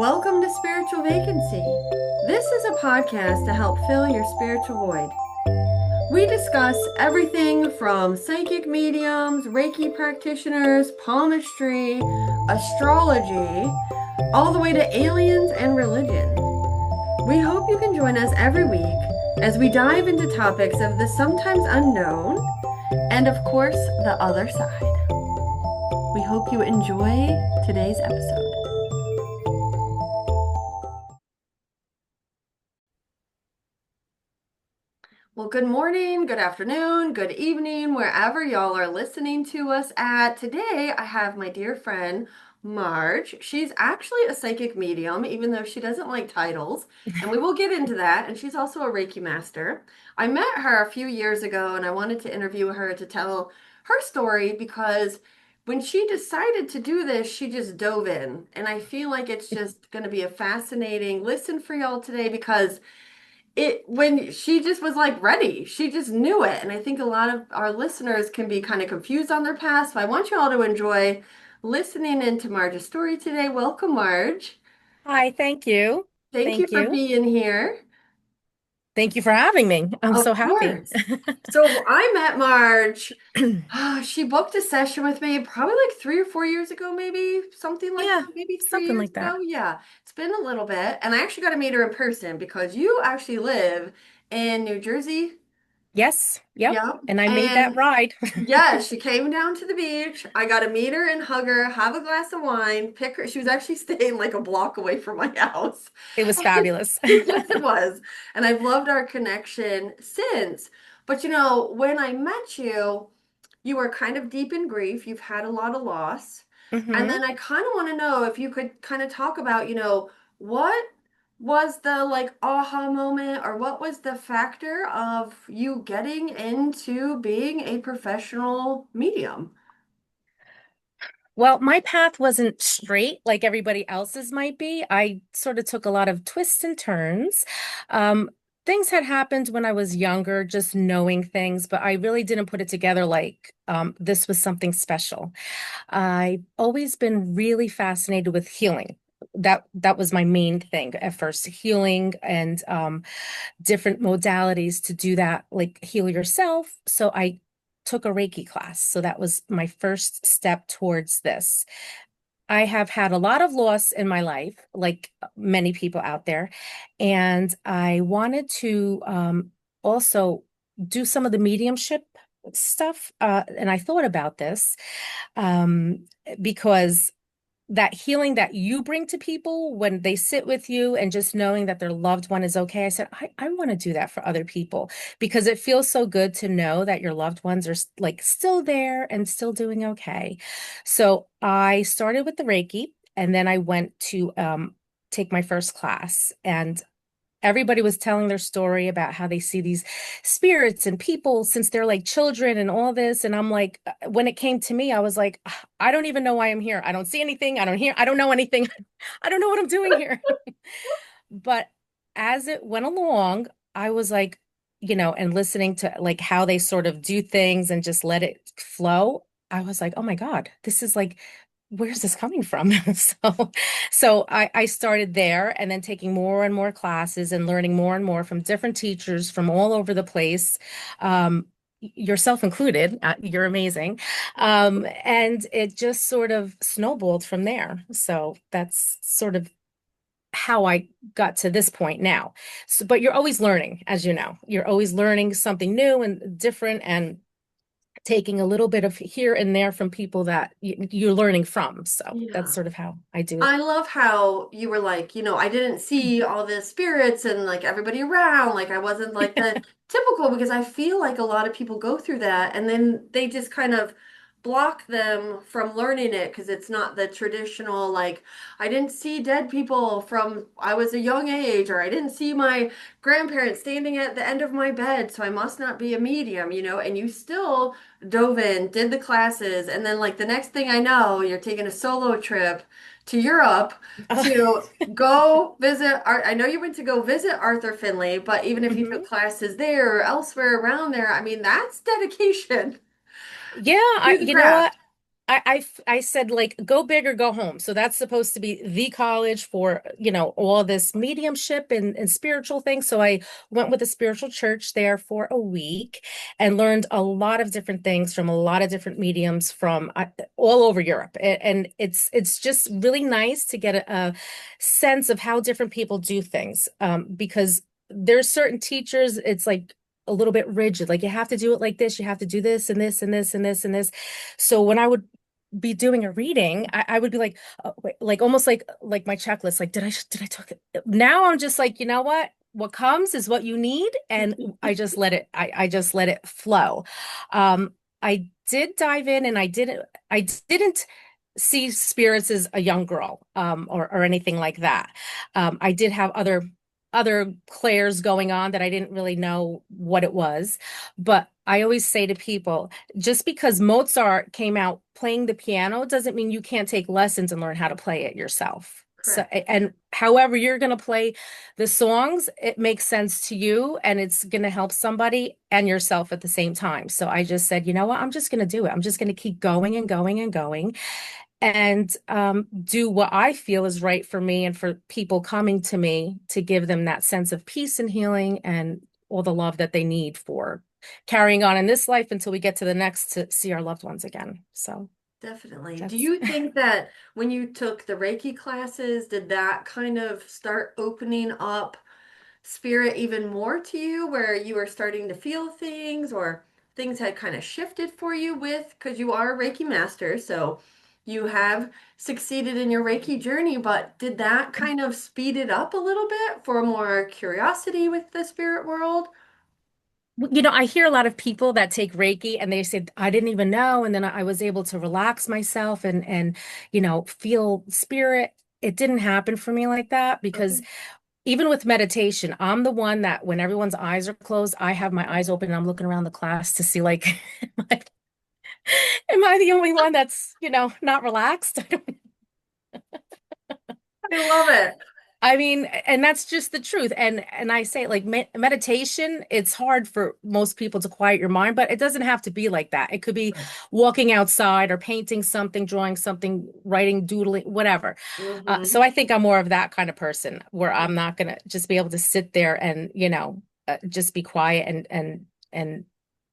Welcome to Spiritual Vacancy. This is a podcast to help fill your spiritual void. We discuss everything from psychic mediums, Reiki practitioners, palmistry, astrology, all the way to aliens and religion. We hope you can join us every week as we dive into topics of the sometimes unknown and, of course, the other side. We hope you enjoy today's episode. Well, good morning, good afternoon, good evening, wherever y'all are listening to us at. Today, I have my dear friend, Marge. She's actually a psychic medium, even though she doesn't like titles, and we will get into that. And she's also a Reiki master. I met her a few years ago, and I wanted to interview her to tell her story because when she decided to do this, she just dove in. And I feel like it's just going to be a fascinating listen for y'all today because it when she just was like ready, she just knew it. And I think a lot of our listeners can be kind of confused on their past. So I want you all to enjoy listening into Marge's story today. Welcome, Marge. Hi, thank you. Thank you Thank for you. being here. Thank you for having me. I'm Of so happy. course. So I met Marge. She booked a session with me probably like 3 or 4 years ago, maybe something like Yeah, that, maybe three something years like ago. that. Yeah, it's been a little bit. And I actually got to meet her in person because you actually live in New Jersey. Yes, yep. Yep. And I made that And ride. yeah, she came down to the beach. I got to meet her and hug her, have a glass of wine, pick her. She was actually staying like a block away from my house. It was fabulous. Yes, it was. And I've loved our connection since. But when I met you, you were kind of deep in grief. You've had a lot of loss. And hmm then I kind of want to know if you could kind of talk about, what was the like aha moment or what was the factor of you getting into being a professional medium? Well, my path wasn't straight like everybody else's might be. I sort of took a lot of twists and turns. Um, Things had happened when I was younger, just knowing things, but I really didn't put it together like this was something special. I've always been really fascinated with healing. That was my main thing at first, healing and different modalities to do that, like heal yourself. So I took a Reiki class. So that was my first step towards this. I have had a lot of loss in my life, like many people out there, and I wanted to also do some of the mediumship stuff. And I thought about this um, because that healing that you bring to people when they sit with you and just knowing that their loved one is okay. I said, I want to do that for other people because it feels so good to know that your loved ones are like still there and still doing okay. So I started with the Reiki and then I went to take my first class. And everybody was telling their story about how they see these spirits and people since they're like children and all this. And I'm like, when it came to me, I was like, I don't even know why I'm here. I don't see anything. I don't know anything. I don't know what I'm doing here. But as it went along, I was like, and listening to like how they sort of do things and just let it flow. I was like, oh my God, this is like, where's this coming from? So I started there and then taking more and more classes and learning more and more from different teachers from all over the place. Yourself included, you're amazing. And it just sort of snowballed from there. So that's sort of how I got to this point now. So, but you're always learning, as you know, you're always learning something new and different and taking a little bit of here and there from people that you're learning from. So that's Yeah. sort of how I do it. I love how you were like, I didn't see all the spirits and like everybody around. Like I wasn't like the typical because I feel like a lot of people go through that and then they just kind of block them from learning it because it's not the traditional, like, I didn't see dead people from I was a young age, or I didn't see my grandparents standing at the end of my bed, so I must not be a medium, and you still dove in, did the classes, and then like the next thing I know, you're taking a solo trip to Europe to go visit I know you went to go visit Arthur Finley, but even if you took Mhm. classes there or elsewhere around there, I mean, that's dedication Yeah, to the you know what? craft. I said like go big or go home. So that's supposed to be the college for, all this mediumship and spiritual things. So I went with a spiritual church there for a week and learned a lot of different things from a lot of different mediums from all over Europe. And it's just really nice to get a sense of how different people do things. Because there's certain teachers, it's like a little bit rigid. Like you have to do it like this, you have to do this and this and this and this and this. So when I would be doing a reading, I would be like, oh, wait, like almost like my checklist. Like, did I talk it? Now I'm just like, you know what? What comes is what you need, and I just let it. I just let it flow. I did dive in, and I didn't see spirits as a young girl, or anything like that. I did have other clairs going on that I didn't really know what it was. But I always say to people, just because Mozart came out playing the piano doesn't mean you can't take lessons and learn how to play it yourself. So, Correct. and however you're going to play the songs, it makes sense to you and it's going to help somebody and yourself at the same time. So I just said, you know what? I'm just going to do it. I'm just going to keep going and going and going and do what I feel is right for me and for people coming to me to give them that sense of peace and healing and all the love that they need for carrying on in this life until we get to the next to see our loved ones again. So Definitely. Do that's you think that when you took the Reiki classes, did that kind of start opening up spirit even more to you, where you were starting to feel things or things had kind of shifted for you with, because you are a Reiki master, so you have succeeded in your Reiki journey, but did that kind of speed it up a little bit for more curiosity with the spirit world? I hear a lot of people that take Reiki and they say, I didn't even know. And then I was able to relax myself and feel spirit. It didn't happen for me like that because Okay. even with meditation, I'm the one that when everyone's eyes are closed, I have my eyes open and I'm looking around the class to see like, am I the only one that's, not relaxed? I love it. I mean, and that's just the truth. And I say like meditation, it's hard for most people to quiet your mind, but it doesn't have to be like that. It could be Right. walking outside or painting something, drawing something, writing, doodling, whatever. So Mm-hmm. I think I'm more of that kind of person where I'm not gonna just be able to sit there and, just be quiet and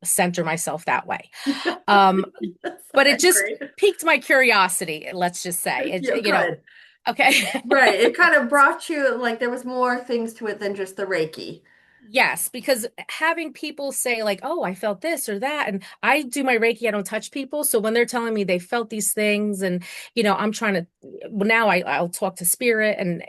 center myself that way. Um, but it just Great. piqued my curiosity, let's just say. Yeah, good. Okay. Right. It kind of brought you like there was more things to it than just the Reiki. Yes, because having people say like, "Oh, I felt this or that," and I do my Reiki, I don't touch people. So when they're telling me they felt these things, and I'm trying to well, now I'll talk to spirit and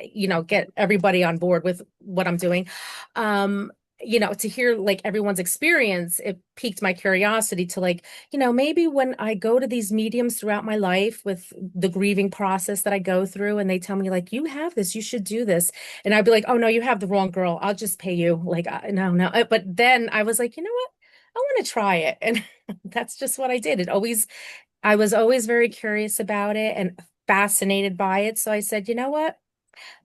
get everybody on board with what I'm doing. To hear like everyone's experience, it piqued my curiosity to like, maybe when I go to these mediums throughout my life with the grieving process that I go through, and they tell me like, "You have this, you should do this." And I'd be like, oh no, you have the wrong girl. I'll just pay you. Like, no, no. But then I was like, you know what? I want to try it. And that's just what I did. I was always very curious about it and fascinated by it. So I said, you know what?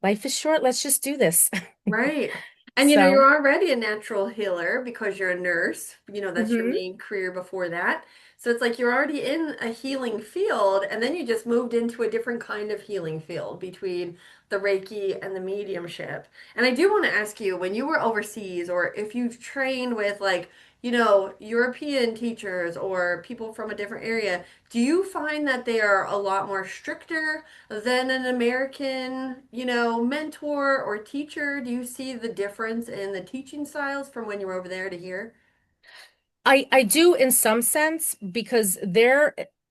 Life is short. Let's just do this. Right. And So, you're already a natural healer because you're a nurse. That's your mhm. main career before that. So it's like you're already in a healing field, and then you just moved into a different kind of healing field between the Reiki and the mediumship. And I do want to ask you, when you were overseas, or if you've trained with like, European teachers or people from a different area, do you find that they are a lot more stricter than an American, mentor or teacher? Do you see the difference in the teaching styles from when you were over there to here? I do in some sense because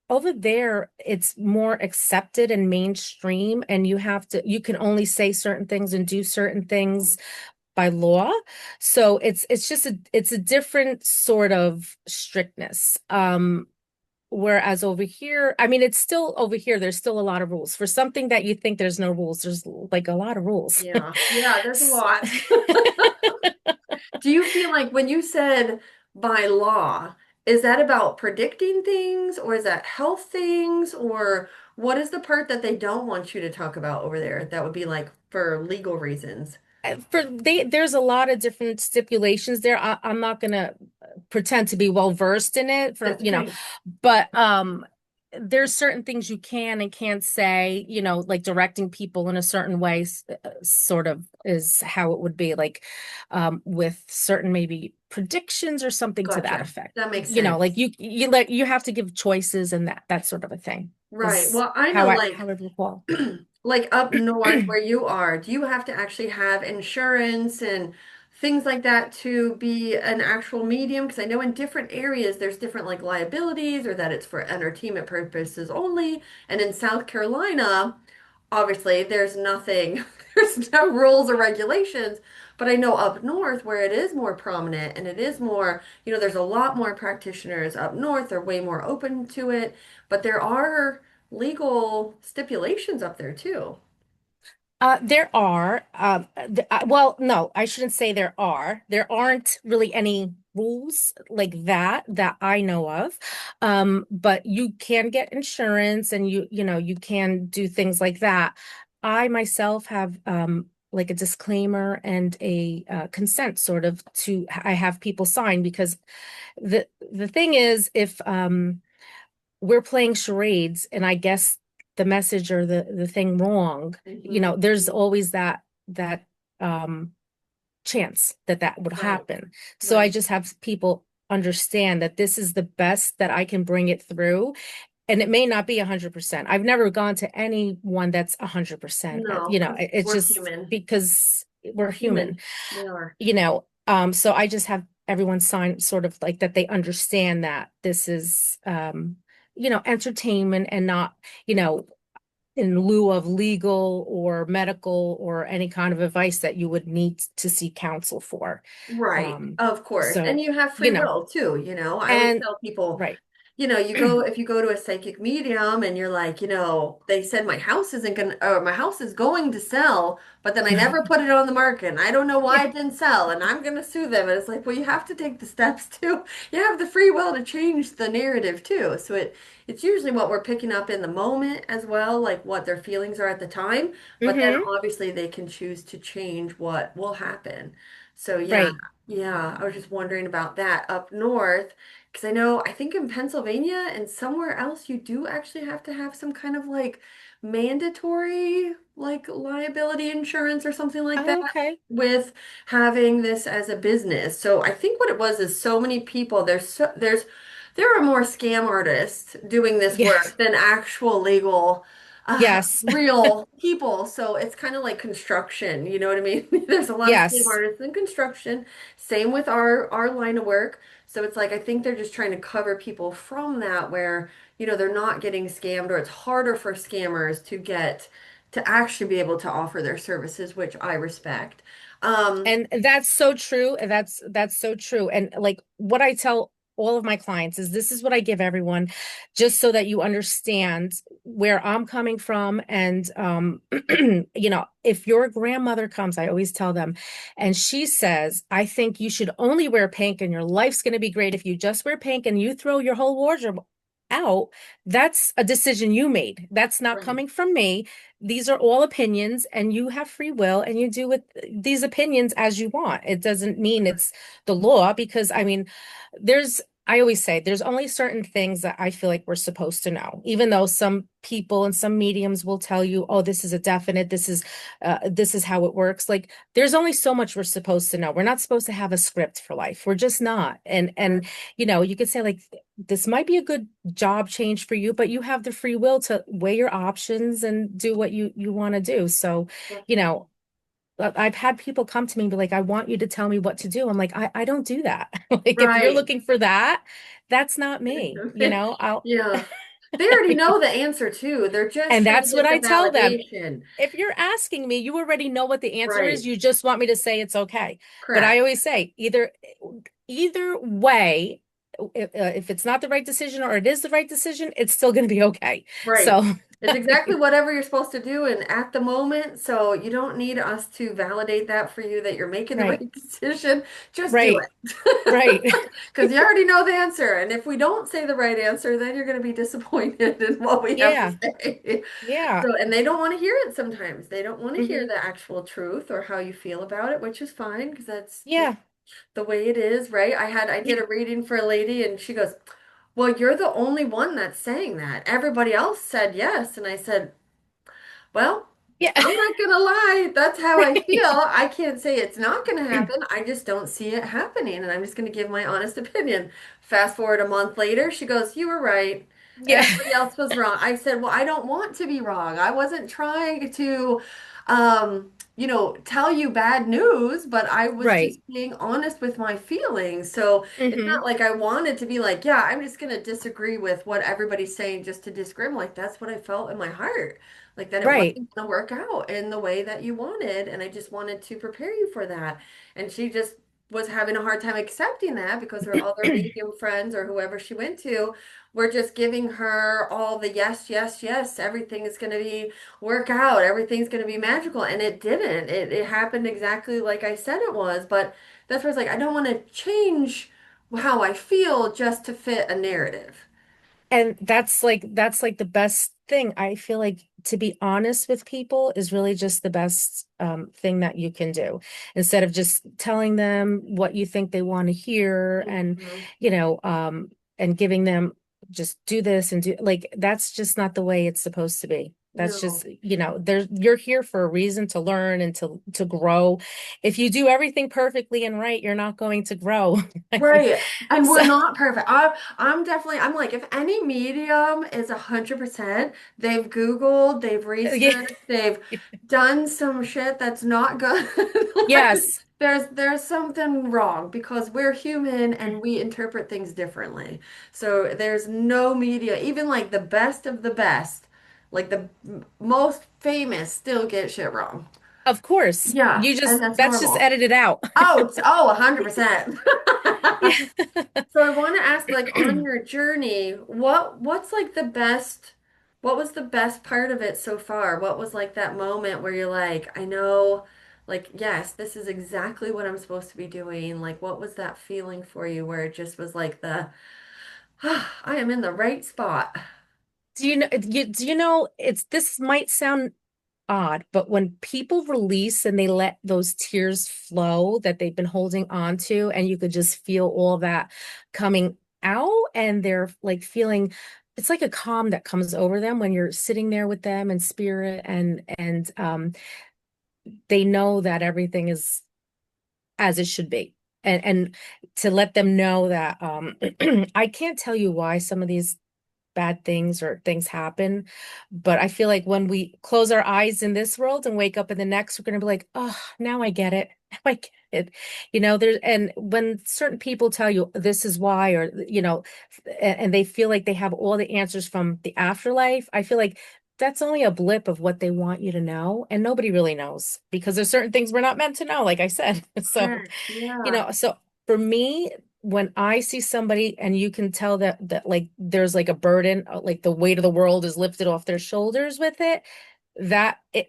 over there it's more accepted and mainstream and you can only say certain things and do certain things by law. So it's a different sort of strictness. Whereas over here, I mean, it's still over here, there's still a lot of rules. For something that you think there's no rules, there's like a lot of rules. Yeah, yeah, there's a S- lot. Do you feel like when you said by law, is that about predicting things or is that health things or what is the part that they don't want you to talk about over there that would be like for legal reasons? There's a lot of different stipulations there. I'm not gonna pretend to be well versed in it That's okay. but there's certain things you can and can't say, like directing people in a certain way, sort of is how it would be, like with certain maybe predictions or something to that Gotcha. effect. That makes sense. Like you have to give choices, and that sort of a thing Right. is Well, I how know I would recall. like up north where you are, do you have to actually have insurance and things like that to be an actual medium? Because I know in different areas there's different like liabilities or that it's for entertainment purposes only. And in South Carolina, obviously there's nothing, there's no rules or regulations. But I know up north where it is more prominent and it is more, there's a lot more practitioners up north. They're way more open to it. But there are legal stipulations up there too. There are, well, no, I shouldn't say there are. There aren't really any rules like that I know of. But you can get insurance, and you can do things like that. I myself have, like a disclaimer and a consent sort of I have people sign, because the thing is, if we're playing charades and I guess the message or the thing wrong, Hmm. there's always that um chance that would Right, happen. So I right. just have people understand that this is the best that I can bring it through. And it may not be 100%. I've never gone to anyone that's 100%. No, because It's we're just human. because we're We're human, human. We are. so I just have everyone sign sort of like that they understand that this is entertainment, and not, you know, in lieu of legal or medical or any kind of advice that you would need to seek counsel for. Right, Um, of course. And so, you have free you know, will too. I always and tell people, right. if you go to a psychic medium and you're like, they said my house isn't gonna, or my house is going to sell, but then I never put it on the market and I don't know why Yeah. it didn't sell and I'm gonna sue them. And it's like, well, you have to take the steps too. You have the free will to change the narrative too. So it's usually what we're picking up in the moment as well, like what their feelings are at the time. But then Hmm. obviously they can choose to change what will happen. So yeah, Right. yeah, I was just wondering about that up north. Because I know, I think in Pennsylvania and somewhere else, you do actually have to have some kind of like mandatory like liability insurance or something like that Oh, okay. with having this as a business. So I think what it was is so many people, there are more scam artists doing this Yes. work than actual legal Yes. real people. So it's kind of like construction, you know what I mean? There's a lot of scam Yes. artists in construction. Same with our line of work. So it's like I think they're just trying to cover people from that where, they're not getting scammed or it's harder for scammers to actually be able to offer their services, which I respect. Um, And that's so true. And that's so true. And like what I tell all of my clients is, this is what I give everyone, just so that you understand where I'm coming from. And if your grandmother comes, I always tell them, and she says, I think you should only wear pink and your life's going to be great if you just wear pink and you throw your whole wardrobe out. That's a decision you made. That's not right, coming from me. These are all opinions, and you have free will, and you do with these opinions as you want. It doesn't mean it's the law, because I mean, I always say there's only certain things that I feel like we're supposed to know, even though some people and some mediums will tell you, oh, this is a definite, this is how it works. Like, there's only so much we're supposed to know. We're not supposed to have a script for life. We're just not. And you could say, like, this might be a good job change for you, but you have the free will to weigh your options and do what you want to do. So, you definitely. know, I've had people come to me and be like, I want you to tell me what to do. I'm like, I don't do that. Like, if you're Right. looking for that, that's not me. I'll, Yeah. They already know the answer too. They're just and trying to that's what get the I tell them. validation. If you're asking me, you already know what the answer is. Right. You just want me to say it's okay. But I Correct. always say, either way, if it's not the right decision or it is the right decision, it's still going to be okay. Right. So, It's exactly whatever you're supposed to do and at the moment. So you don't need us to validate that for you that you're making the right, right decision. Just do right, it. right. Because you already know the answer. And if we don't say the right answer, then you're going to be disappointed in what we have to Yeah, say. yeah. So, and they don't want to hear it sometimes. They don't want to hear Hmm. the actual truth or how you feel about it, which is fine because that's just Yeah. the way it is, right? I did a reading for a lady and she goes, well, you're the only one that's saying that. Everybody else said yes. And I said, well, Yeah. I'm not gonna lie, that's how I feel. I can't say it's not gonna happen. I just don't see it happening, and I'm just gonna give my honest opinion. Fast forward a month later, she goes, "You were right. Yeah. Everybody else was wrong." I said, "Well, I don't want to be wrong. I wasn't trying to, tell you bad news, but I was Right. just being honest with my feelings." So it's not Hmm. like I wanted to be like, "Yeah, I'm just gonna disagree with what everybody's saying just to disagree." I'm like, that's what I felt in my heart. Like that it Right. wasn't going to work out in the way that you wanted. And I just wanted to prepare you for that. And she just was having a hard time accepting that because her other medium friends or whoever she went to were just giving her all the yes, yes, yes, everything is going to be work out, everything's going to be magical. And it didn't. It happened exactly like I said it was. But that's where it's like, I don't want to change how I feel just to fit a narrative. And that's like the best thing. I feel like to be honest with people is really just the best thing that you can do instead of just telling them what you think they want to hear Mhm. you know um and giving them just do this and do like that's just not the way it's supposed to be. That's No. just, there's you're here for a reason to learn and to grow. If you do everything perfectly and right, you're not going to grow. I mean, Right. And so we're not perfect. I'm definitely, I'm like, if any medium is 100%, they've Googled, they've yeah. researched, they've done some shit that's not good. Like, Yes. there's something wrong because we're human and we interpret things differently. So there's no media, even like the best of the best, like the most famous still get shit wrong. Of course. Yeah. You And just that's that's just horrible. edited out. Oh, 100%. Yeah. So I want to ask, like, on your journey, what's like the best, what was the best part of it so far? What was like that moment where you're like, I know, like, yes, this is exactly what I'm supposed to be doing. Like, what was that feeling for you where it just was like the, I am in the right spot. Do you know it's this might sound odd, but when people release and they let those tears flow that they've been holding on to, and you could just feel all that coming out, and they're like feeling it's like a calm that comes over them when you're sitting there with them in spirit and they know that everything is as it should be. And to let them know that I can't tell you why some of these bad things or things happen. But I feel like when we close our eyes in this world and wake up in the next, we're going to be like, oh, now I get it. Now I get it. There's, and when certain people tell you this is why, or, and they feel like they have all the answers from the afterlife, I feel like that's only a blip of what they want you to know. And nobody really knows because there's certain things we're not meant to know, like I said. So, Correct. Yeah. so for me, when I see somebody and you can tell that like there's like a burden, like the weight of the world is lifted off their shoulders with it, that it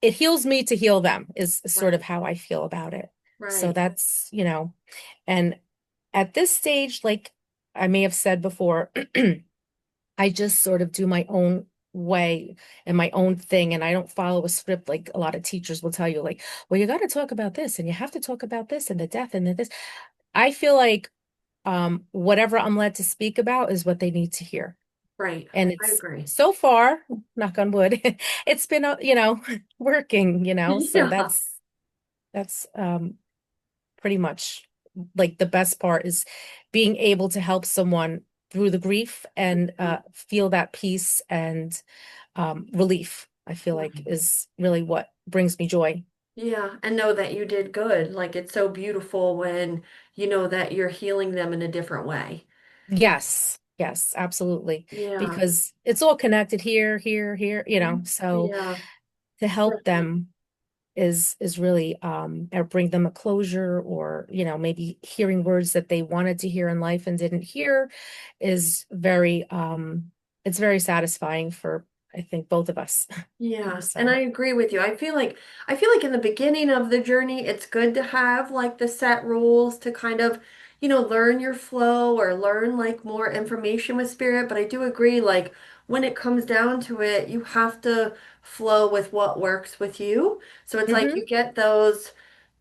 heals me to heal them is sort of Right. how I feel about it. So Right. that's. And at this stage, like I may have said before, I just sort of do my own way and my own thing, and I don't follow a script like a lot of teachers will tell you, like, well, you got to talk about this and you have to talk about this and the death and the this. I feel like whatever I'm led to speak about is what they need to hear. Right. And I it's agree. so far, knock on wood, it's been, working, so Yeah. that's pretty much like the best part is being able to help someone through the grief and feel that peace and relief, I feel like Right. is really what brings me joy. Yeah, and know that you did good. Like it's so beautiful when you know that you're healing them in a different way. Yes, yes, absolutely. Yeah. Because it's all connected here, here, here, so Yeah. to help them is really or bring them a closure or, maybe hearing words that they wanted to hear in life and didn't hear is it's very satisfying for I think both of us. Yeah, and So, I agree with you. I feel like in the beginning of the journey, it's good to have like the set rules to kind of, learn your flow or learn like more information with spirit. But I do agree, like when it comes down to it, you have to flow with what works with you. So it's like mhm. you get those,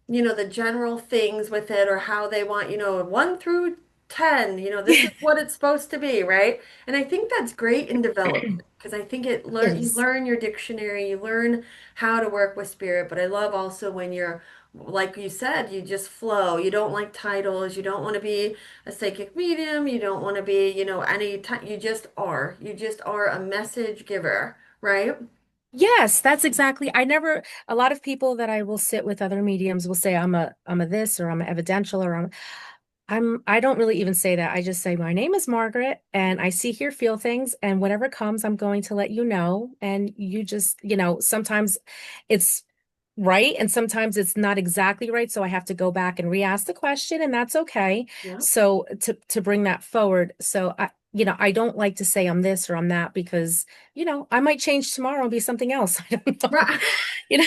the general things with it or how they want, 1 through 10, this is what it's supposed to be, right? And I think that's great in development because I think It you is. learn your dictionary, you learn how to work with spirit, but I love also when you're like you said, you just flow. You don't like titles. You don't want to be a psychic medium. You don't want to be, you just are. You just are a message giver, right? Yes, that's exactly. A lot of people that I will sit with other mediums will say I'm a this or I'm a evidential or I don't really even say that. I just say my name is Margaret and I see, hear, feel things and whatever comes, I'm going to let you know. And you just, sometimes it's right and sometimes it's not exactly right. So I have to go back and re-ask the question and that's okay. Yeah. So to bring that forward. So I don't like to say I'm this or I'm that because, I might change tomorrow and be something else. I don't know. Right. You know?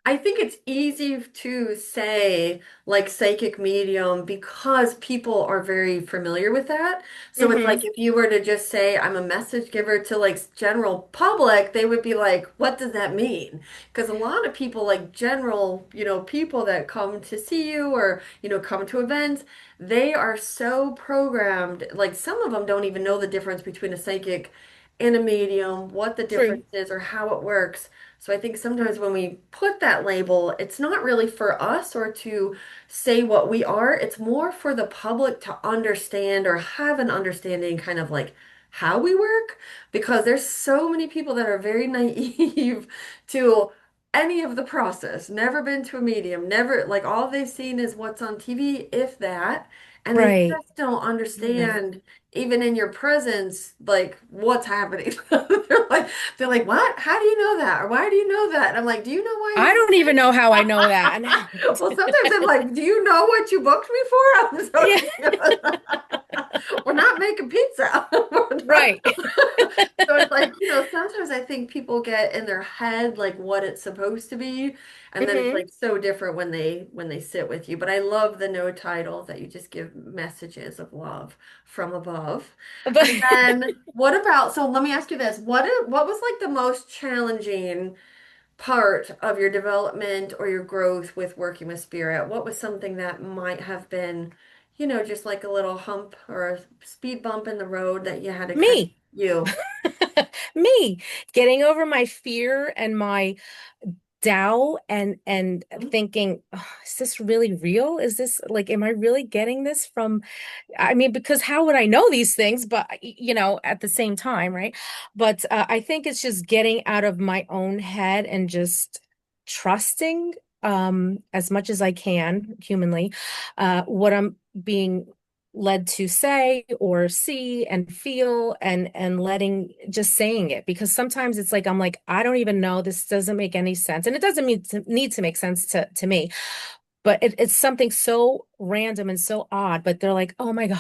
I think it's easy to say like psychic medium because people are very familiar with that. So it's like Hmm. if you were to just say I'm a message giver to like general public, they would be like, what does that mean? Because a lot of people like general, people that come to see you or, come to events, they are so programmed. Like some of them don't even know the difference between a psychic and a medium, what the True. difference is or how it works. So I think sometimes when we put that label, it's not really for us or to say what we are. It's more for the public to understand or have an understanding kind of like how we work because there's so many people that are very naive to any of the process, never been to a medium, never like all they've seen is what's on TV, if that, and they Right. just don't Right. understand even in your presence like what's happening. They're like, what? How do you know that? Or why do you know that? And I'm like, do you know why I you're don't even know how I know that. well, sometimes I'm like, do you know what you booked me for? I'm Yeah. so we're not making pizza. We're not- Right. So it's like, sometimes I think people get in their head like what it's supposed to be, and then it's Hmm. like so different when they sit with you. But I love the no title that you just give messages of love from above. But And then what about, so let me ask you this. What was like the most challenging part of your development or your growth with working with spirit? What was something that might have been, just like a little hump or a speed bump in the road that you had to kind of me, you? me getting over my fear and my doubt and thinking, "Oh, is this really real? Is this like, am I really getting this from I mean, because how would I know these things? But, at the same time, right? But I think it's just getting out of my own head and just trusting as much as I can humanly what I'm being led to say or see and feel and letting just saying it because sometimes it's like I'm like I don't even know, this doesn't make any sense and it doesn't need to make sense to me, but it's something so random and so odd, but they're like, oh my God.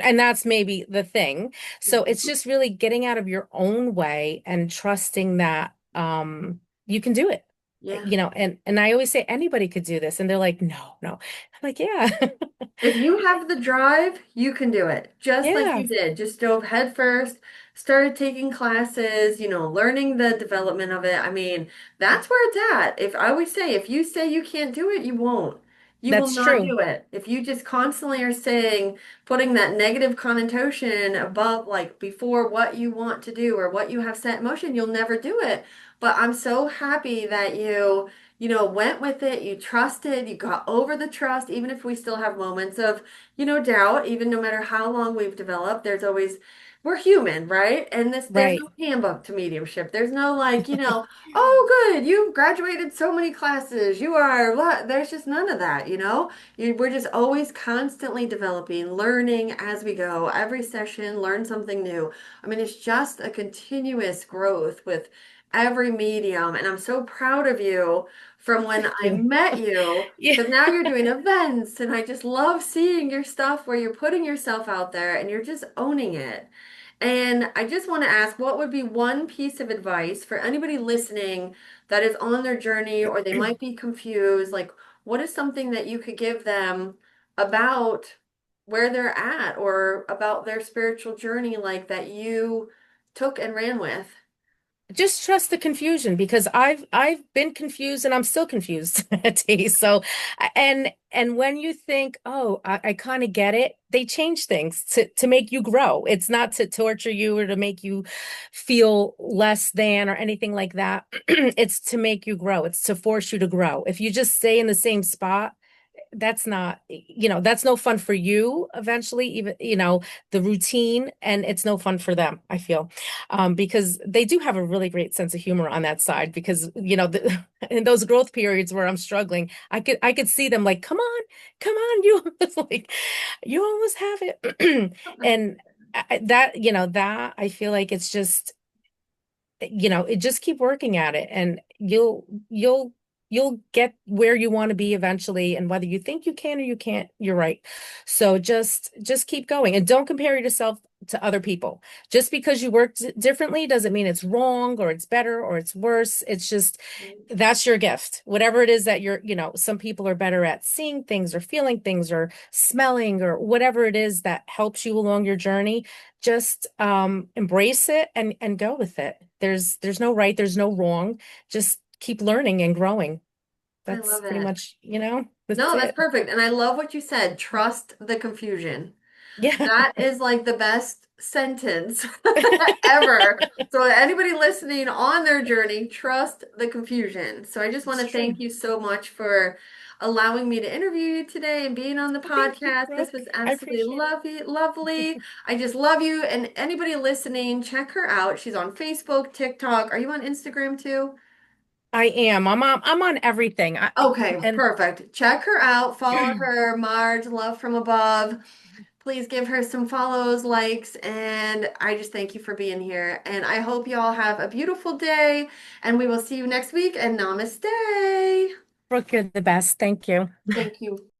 And that's maybe the thing. So it's Mhm. just really getting out of your own way and trusting that you can do it. Yeah. And I always say anybody could do this. And they're like, no, no. I'm like, yeah. If you have the drive, you can do it. Just like Yeah, you did. Just dove head first, started taking classes, learning the development of it. I mean, that's where it's at. If I always say, if you say you can't do it, you won't. You will that's not true. do it. If you just constantly are saying, putting that negative connotation above, like before what you want to do or what you have set in motion, you'll never do it. But I'm so happy that you went with it, you trusted, you got over the trust, even if we still have moments of, doubt, even no matter how long we've developed, we're human, right? And there's Right. no handbook to mediumship. There's no like, oh, good, you've graduated so many classes, you are, what? There's just none of that. We're just always constantly developing, learning as we go. Every session, learn something new. I mean, it's just a continuous growth with every medium. And I'm so proud of you from when Thank I you. met you, Yeah. because now you're doing events, and I just love seeing your stuff where you're putting yourself out there and you're just owning it. And I just want to ask, what would be one piece of advice for anybody listening that is on their journey or they might be confused? Like, what is something that you could give them about where they're at or about their spiritual journey, like that you took and ran with? Just trust the confusion because I've been confused and I'm still confused at times. So and when you think, oh, I kind of get it, they change things to make you grow. It's not to torture you or to make you feel less than or anything like that. It's to make you grow. It's to force you to grow. If you just stay in the same spot, that's not, that's no fun for you eventually, even, the routine, and it's no fun for them, I feel. Because they do have a really great sense of humor on that side because, in those growth periods where I'm struggling, I could see them like, come on, you almost like you almost have it. And that I feel like it's just it just keep working at it and you'll get where you want to be eventually, and whether you think you can or you can't, you're right. So just keep going and don't compare yourself to other people. Just because you work differently doesn't mean it's wrong or it's better or it's worse. It's just that's your gift. Whatever it is that some people are better at seeing things or feeling things or smelling or whatever it is that helps you along your journey. Just embrace it and go with it. There's no right, there's no wrong. Just keep learning and growing. I That's love pretty it. much, that's No, that's it. perfect. And I love what you said. Trust the confusion. Yeah. That is like the best sentence ever. So anybody listening on their journey, trust the confusion. So I just want It's to thank true. you so much for allowing me to interview you today and being on the Thank you, podcast. This Brooke. was I absolutely appreciate it. lovely, lovely. I just love you. And anybody listening, check her out. She's on Facebook, TikTok. Are you on Instagram too? I am. I'm on everything. Okay, And perfect. Check her out. Follow her, Marge, Love from Above. Please give her some follows, likes, and I just thank you for being here. And I hope you all have a beautiful day, and we will see you next week. And namaste. Brooke, you're the best. Thank you. Thank you.